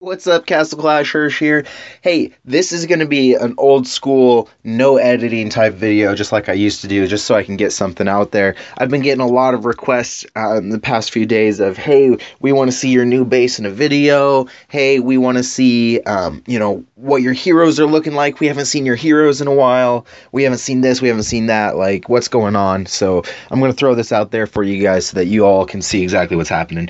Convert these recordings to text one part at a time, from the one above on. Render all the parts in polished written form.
What's up, Castle Clash? Hurshh here. Hey, this is going to be an old school, no editing type video, just like I used to do, just so I can get something out there. I've been getting a lot of requests in the past few days of, hey, we want to see your new base in a video. Hey, we want to see, what your heroes are looking like. We haven't seen your heroes in a while. We haven't seen this. We haven't seen that. Like, what's going on? So I'm going to throw this out there for you guys so that you all can see exactly what's happening.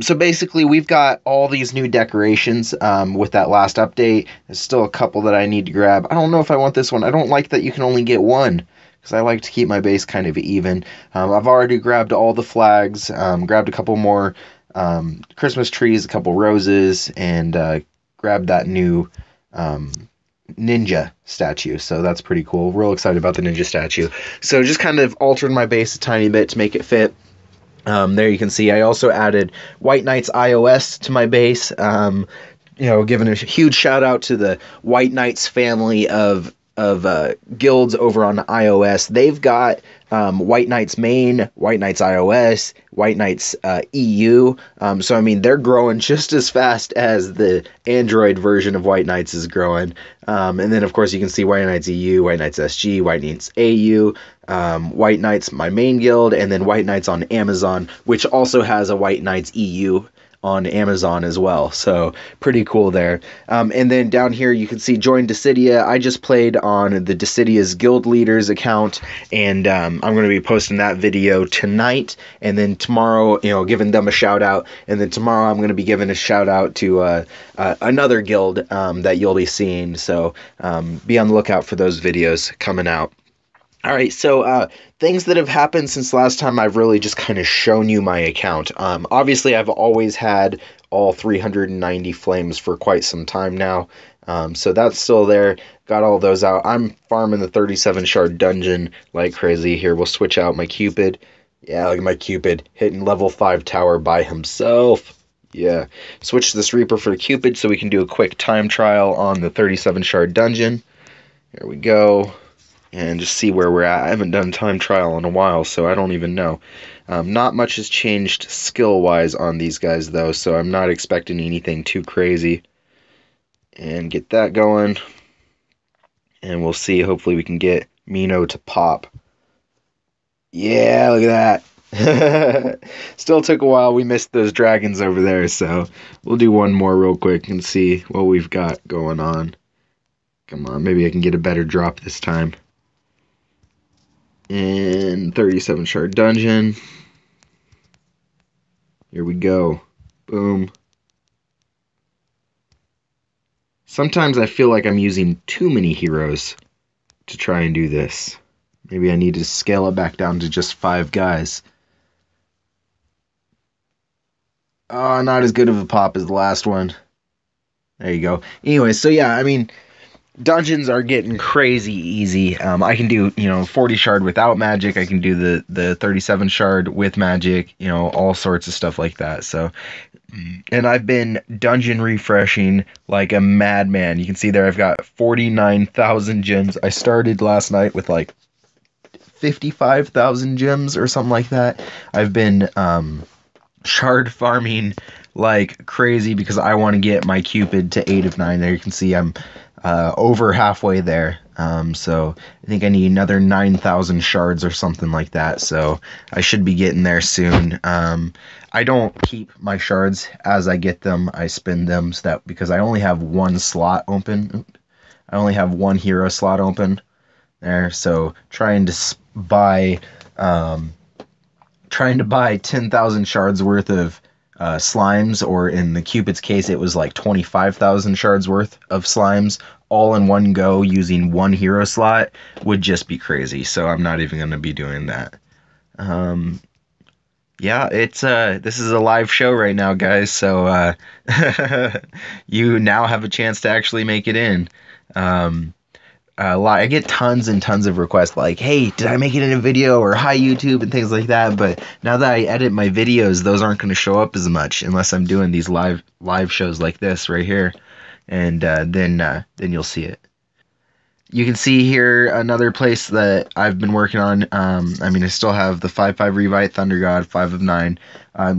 So basically, we've got all these new decorations. With that last update. There's still a couple that I need to grab. I don't know if I want this one. I don't like that you can only get one, because I like to keep my base kind of even. I've already grabbed all the flags, grabbed a couple more Christmas trees, a couple roses, and grabbed that new ninja statue. So that's pretty cool. Real excited about the ninja statue. So just kind of altered my base a tiny bit to make it fit. There you can see I also added White Knights iOS to my base. Giving a huge shout out to the White Knights family of guilds over on iOS. They've got White Knights main, White Knights iOS, White Knights EU. So I mean, they're growing just as fast as the Android version of White Knights is growing. And then of course you can see White Knights EU, White Knights SG, White Knights AU, White Knights my main guild, and then White Knights on Amazon, which also has a White Knights EU on Amazon as well. So pretty cool there. And then down here you can see join Dissidia. I just played on the Dissidia's guild leaders account, and I'm going to be posting that video tonight, and then tomorrow, giving them a shout out, and then tomorrow I'm going to be giving a shout out to another guild that you'll be seeing. So be on the lookout for those videos coming out. All right, so things that have happened since last time I've really just kind of shown you my account. Obviously, I've always had all 390 flames for quite some time now, so that's still there. Got all those out. I'm farming the 37 shard dungeon like crazy. Here, we'll switch out my Cupid. Yeah, look at my Cupid hitting level 5 tower by himself. Yeah, switch this Reaper for the Cupid so we can do a quick time trial on the 37 shard dungeon. Here we go. And just see where we're at. I haven't done time trial in a while, so I don't even know. Not much has changed skill-wise on these guys, though, so I'm not expecting anything too crazy. And get that going. And we'll see. Hopefully we can get Mino to pop. Yeah, look at that. Still took a while. We missed those dragons over there, so we'll do one more real quick and see what we've got going on. Come on, maybe I can get a better drop this time. In 37 shard dungeon. Here we go. Boom. Sometimes I feel like I'm using too many heroes to try and do this. Maybe I need to scale it back down to just 5 guys. Oh, not as good of a pop as the last one. There you go. Anyway, so yeah, I mean, dungeons are getting crazy easy. I can do, 40 shard without magic. I can do the 37 shard with magic, all sorts of stuff like that. So, and I've been dungeon refreshing like a madman. You can see there I've got 49,000 gems. I started last night with like 55,000 gems or something like that. I've been shard farming like crazy because I want to get my Cupid to 8 of 9. There you can see I'm over halfway there. So I think I need another 9,000 shards or something like that. So I should be getting there soon. I don't keep my shards as I get them. I spend them so that, because I only have one slot open. I only have one hero slot open there. So trying to buy 10,000 shards worth of slimes, or in the Cupid's case it was like 25,000 shards worth of slimes all in one go using one hero slot would just be crazy. So I'm not even going to be doing that. Yeah, it's this is a live show right now, guys, so you now have a chance to actually make it in. I get tons and tons of requests like, hey, did I make it in a video, or hi YouTube, and things like that. But now that I edit my videos, those aren't going to show up as much unless I'm doing these live shows like this right here, and then you'll see it. You can see here another place that I've been working on. I mean, I still have the 5/5 Revite, Thunder God, 5 of 9.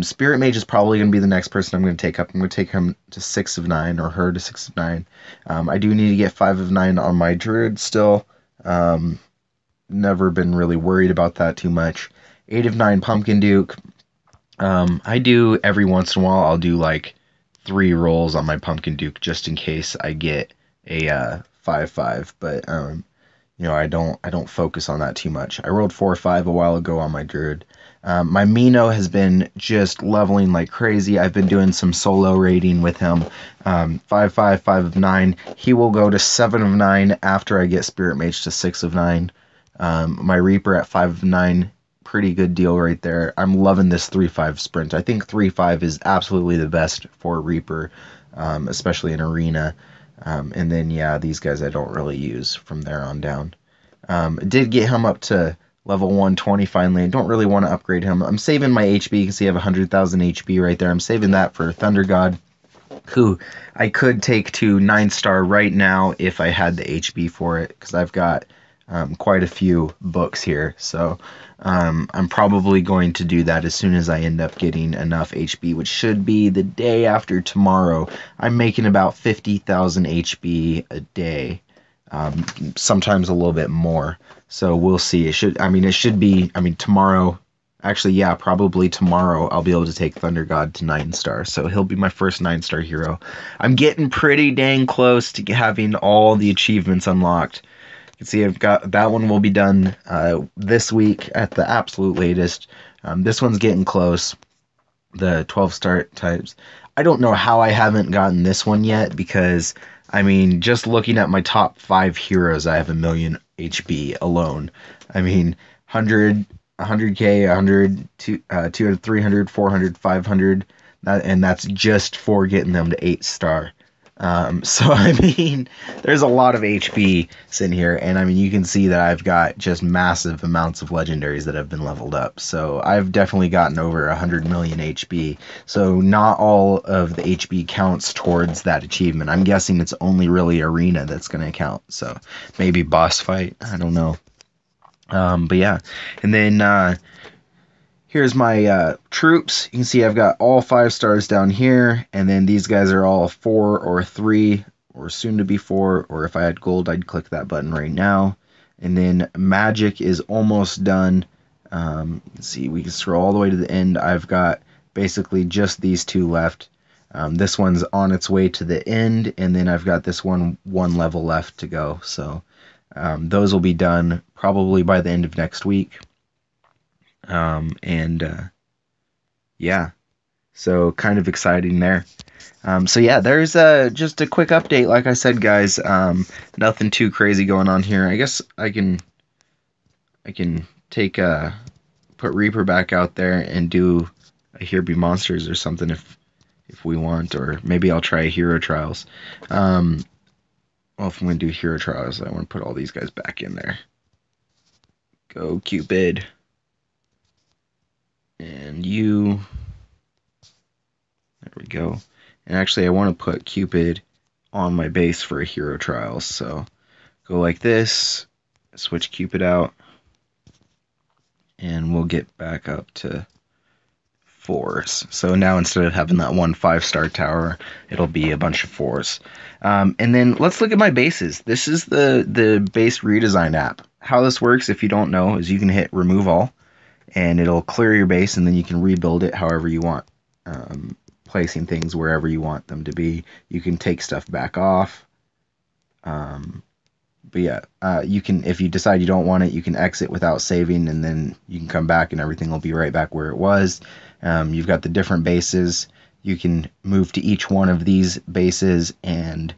Spirit Mage is probably going to be the next person I'm going to take up. I'm going to take him to 6 of 9, or her to 6 of 9. I do need to get 5 of 9 on my Druid still. Never been really worried about that too much. 8 of 9 Pumpkin Duke. I do every once in a while, I'll do like 3 rolls on my Pumpkin Duke just in case I get a 5/5, but you know, I don't focus on that too much. I rolled 4/5 a while ago on my Druid. My Mino has been just leveling like crazy. I've been doing some solo raiding with him. 5/5, 5 of 9. He will go to 7 of 9 after I get Spirit Mage to 6 of 9. My Reaper at 5 of 9. Pretty good deal right there. I'm loving this 3/5 sprint. I think 3/5 is absolutely the best for Reaper, especially in Arena. And then, yeah, these guys I don't really use from there on down. Did get him up to level 120 finally. I don't really want to upgrade him. I'm saving my HP. You can see I have 100,000 HP right there. I'm saving that for Thunder God, who I could take to 9-star right now if I had the HP for it, because I've got quite a few books here. So I'm probably going to do that as soon as I end up getting enough HP, which should be the day after tomorrow. I'm making about 50,000 HP a day, sometimes a little bit more. So we'll see. It should be, tomorrow. Actually, yeah, probably tomorrow I'll be able to take Thunder God to 9-star. So he'll be my first 9-star hero. I'm getting pretty dang close to having all the achievements unlocked. You can see I've got that one will be done this week at the absolute latest. This one's getting close. The 12-star types. I don't know how I haven't gotten this one yet, because I mean, just looking at my top 5 heroes, I have 1,000,000 HP alone. I mean, 100, 100k, 100, 200, 300, 400, 500, and that's just for getting them to 8-star. So I mean, there's a lot of HP sitting here, and I mean, you can see that I've got just massive amounts of legendaries that have been leveled up. So I've definitely gotten over 100 million HP. So not all of the HP counts towards that achievement. I'm guessing it's only really Arena that's going to count. So maybe boss fight. I don't know. But yeah, and then here's my troops. You can see I've got all 5 stars down here, and then these guys are all 4 or 3, or soon to be 4, or if I had gold, I'd click that button right now. And then magic is almost done. You can see we can scroll all the way to the end. I've got basically just these 2 left. This one's on its way to the end, and then I've got this one level left to go. So those will be done probably by the end of next week. Yeah, so kind of exciting there. So yeah, there's just a quick update. Like I said, guys, nothing too crazy going on here. I guess I can take put Reaper back out there and do a Here Be Monsters or something if we want, or maybe I'll try Hero Trials. Well, if I'm gonna do Hero Trials, I want to put all these guys back in there. Go Cupid. And you, there we go. And actually I want to put Cupid on my base for a Hero Trials. So go like this, switch Cupid out, and we'll get back up to 4s. So now instead of having that one 5-star tower, it'll be a bunch of 4s. And then let's look at my bases. This is the base redesign app. How this works, if you don't know, is you can hit remove all, and it'll clear your base, and then you can rebuild it however you want, placing things wherever you want them to be. You can take stuff back off. But yeah, you can, if you decide you don't want it, you can exit without saving, and then you can come back and everything will be right back where it was. You've got the different bases. You can move to each one of these bases and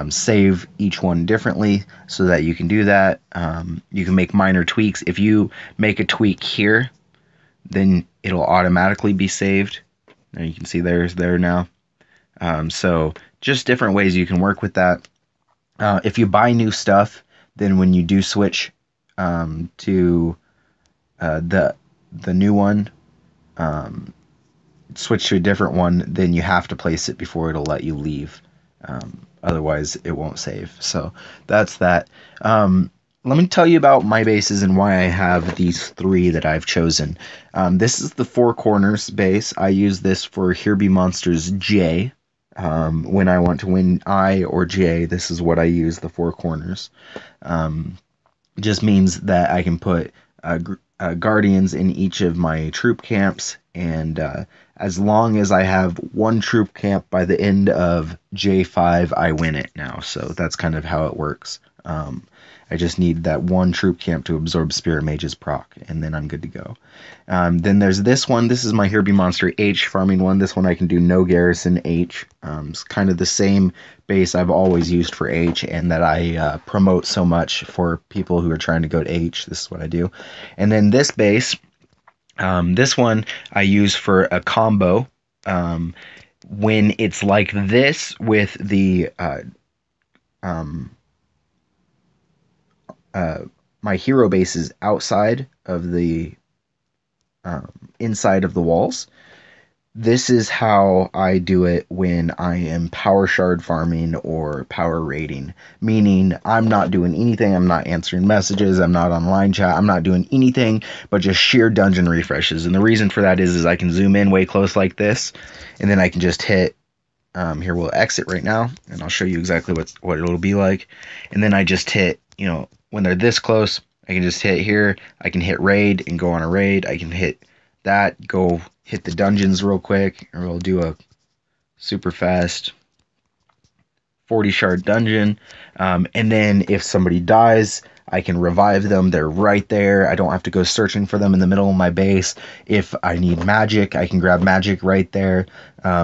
save each one differently so that you can do that. You can make minor tweaks. If you make a tweak here, then it'll automatically be saved. Now you can see there's there now. So just different ways you can work with that. If you buy new stuff, then when you do switch to the new one, switch to a different one, then you have to place it before it'll let you leave. Otherwise, it won't save. So that's that. Let me tell you about my bases and why I have these three that I've chosen. This is the Four Corners base. I use this for Here Be Monsters J. When I want to win I or J, this is what I use, the Four Corners. Just means that I can put guardians in each of my troop camps, and as long as I have one troop camp by the end of J5, I win it now. So that's kind of how it works. I just need that one troop camp to absorb Spirit Mage's proc, and then I'm good to go. Then there's this one. This is my Here Be Monster H farming one. This one I can do no garrison H. It's kind of the same base I've always used for H, and that I promote so much for people who are trying to go to H. This is what I do. And then this base, this one I use for a combo. When it's like this with the my hero bases outside of the inside of the walls. This is how I do it when I am power shard farming or power raiding, meaning I'm not doing anything. I'm not answering messages. I'm not online chat. I'm not doing anything but just sheer dungeon refreshes. And the reason for that is I can zoom in way close like this, and then I can just hit. Here we'll exit right now, and I'll show you exactly what it'll be like. And then I just hit, when they're this close, I can just hit here. I can hit raid and go on a raid. I can hit that, go hit the dungeons real quick, or we'll do a super fast 40 shard dungeon. And then if somebody dies, I can revive them. They're right there. I don't have to go searching for them in the middle of my base. If I need magic, I can grab magic right there.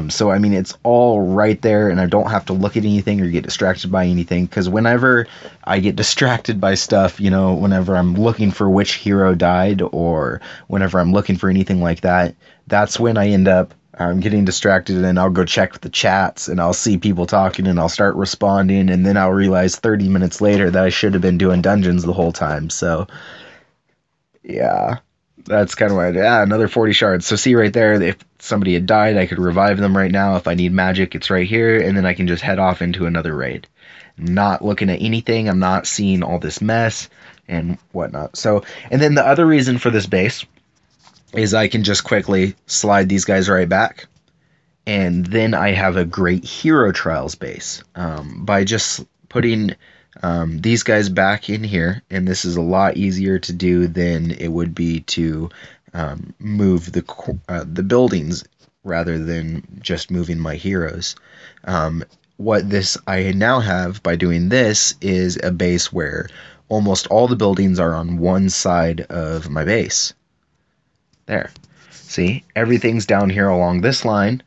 So, I mean, it's all right there, and I don't have to look at anything or get distracted by anything, because whenever I get distracted by stuff, whenever I'm looking for which hero died, or whenever I'm looking for anything like that, that's when I end up getting distracted, and I'll go check the chats, and I'll see people talking, and I'll start responding, and then I'll realize 30 minutes later that I should have been doing dungeons the whole time. So, yeah, that's kind of why another 40 shards. So see right there, if somebody had died, I could revive them right now. If I need magic, it's right here, and then I can just head off into another raid. I'm not looking at anything. I'm not seeing all this mess and whatnot. So, and then the other reason for this base is I can just quickly slide these guys right back, and then I have a great hero trials base by just putting these guys back in here, and this is a lot easier to do than it would be to move the buildings rather than just moving my heroes. What this I now have by doing this is a base where almost all the buildings are on one side of my base. There. See, everything's down here along this line,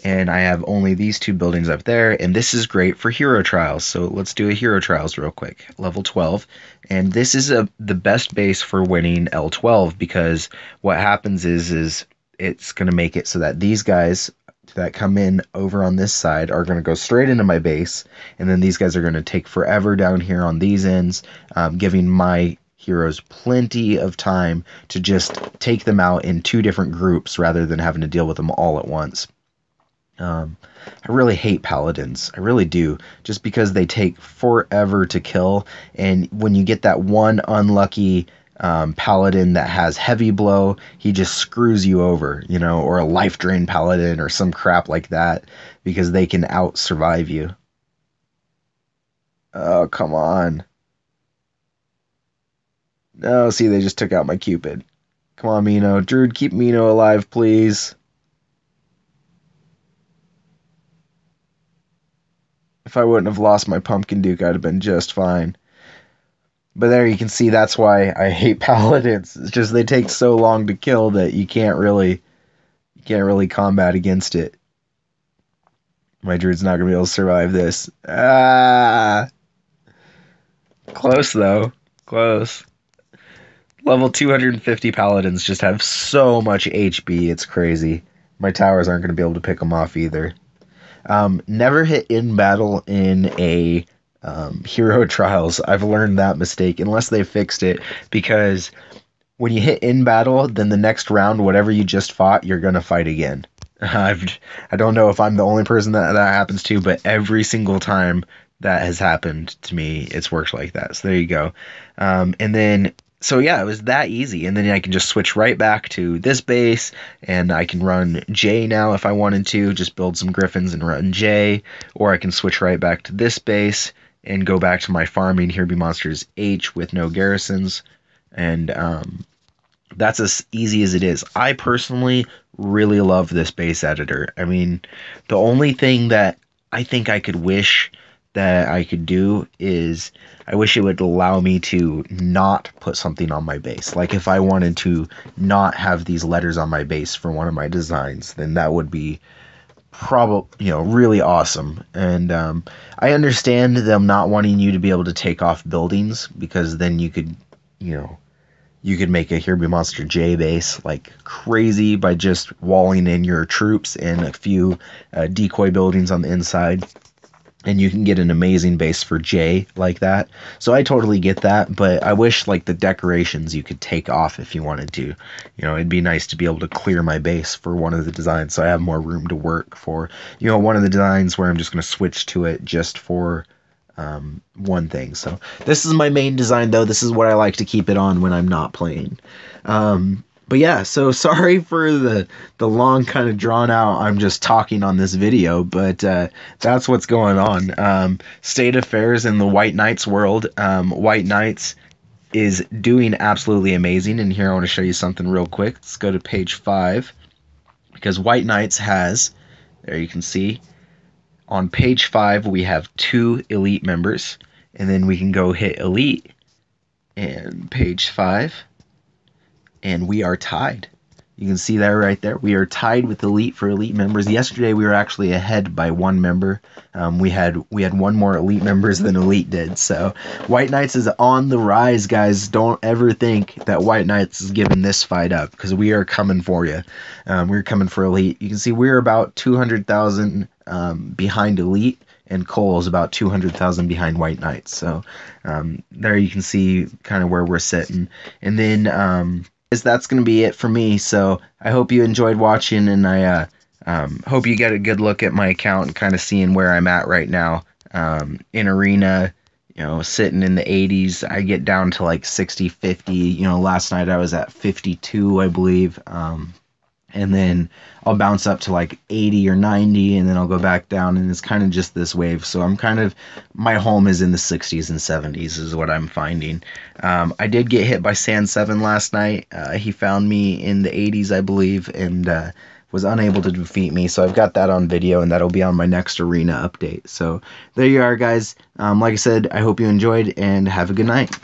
and I have only these two buildings up there, and this is great for hero trials. So let's do a hero trials real quick. Level 12, and this is the best base for winning L12, because what happens is it's going to make it so that these guys that come in over on this side are going to go straight into my base, and then these guys are going to take forever down here on these ends, giving my heroes plenty of time to just take them out in two different groups rather than having to deal with them all at once. I really hate paladins. I really do, just because they take forever to kill, and when you get that one unlucky paladin that has heavy blow, he just screws you over, or a life drain paladin or some crap like that, because they can out survive you. Oh, come on. No, see, they just took out my Cupid. Come on, Mino. Druid, keep Mino alive, please. If I wouldn't have lost my Pumpkin Duke, I'd have been just fine. But there you can see that's why I hate paladins. It's just they take so long to kill that you can't really combat against it. My Druid's not going to be able to survive this. Ah! Close, though. Close. Level 250 paladins just have so much HP, it's crazy. My towers aren't going to be able to pick them off either. Never hit in battle in a hero trials. I've learned that mistake, unless they fixed it, because when you hit in battle, then the next round, whatever you just fought, you're going to fight again. I don't know if I'm the only person that happens to, but every single time that has happened to me, it's worked like that. So there you go. And then, so yeah, it was that easy. And then I can just switch right back to this base, and I can run J now if I wanted to, just build some griffins and run J, or I can switch right back to this base and go back to my farming Here Be Monsters H with no garrisons. And that's as easy as it is. I personally really love this base editor. I mean, the only thing that I think I could wish that I could do is I wish it would allow me to not put something on my base. Like if I wanted to not have these letters on my base for one of my designs, then that would be probably, really awesome. And I understand them not wanting you to be able to take off buildings, because then you could, you could make a Here Be Monster J base like crazy by just walling in your troops and a few decoy buildings on the inside. And you can get an amazing base for J like that. So I totally get that, but I wish like the decorations you could take off if you wanted to. It'd be nice to be able to clear my base for one of the designs so I have more room to work for, one of the designs where I'm just going to switch to it just for one thing. So this is my main design though. This is what I like to keep it on when I'm not playing. But yeah, so sorry for the long kind of drawn out, I'm just talking on this video, but that's what's going on. State affairs in the White Knights world. White Knights is doing absolutely amazing, and here I want to show you something real quick. Let's go to page 5, because White Knights has, there you can see, on page 5 we have 2 elite members, and then we can go hit elite, and page 5, and we are tied. You can see that right there. We are tied with elite for elite members. Yesterday we were actually ahead by 1 member. We had 1 more elite members than elite did. So White Knights is on the rise, guys. Don't ever think that White Knights is giving this fight up, because we are coming for you. We're coming for elite. You can see we're about 200,000 behind elite, and Cole is about 200,000 behind White Knights. So there you can see kind of where we're sitting. And then that's going to be it for me. So I hope you enjoyed watching, and I hope you get a good look at my account and kind of seeing where I'm at right now. In arena, sitting in the 80s. I get down to like 60, 50. Last night I was at 52, I believe. And then I'll bounce up to like 80 or 90, and then I'll go back down, and it's kind of just this wave. So my home is in the 60s and 70s is what I'm finding. I did get hit by Sand 7 last night. He found me in the 80s, I believe, and was unable to defeat me. So I've got that on video, and that'll be on my next arena update. So there you are, guys. Like I said, I hope you enjoyed, and have a good night.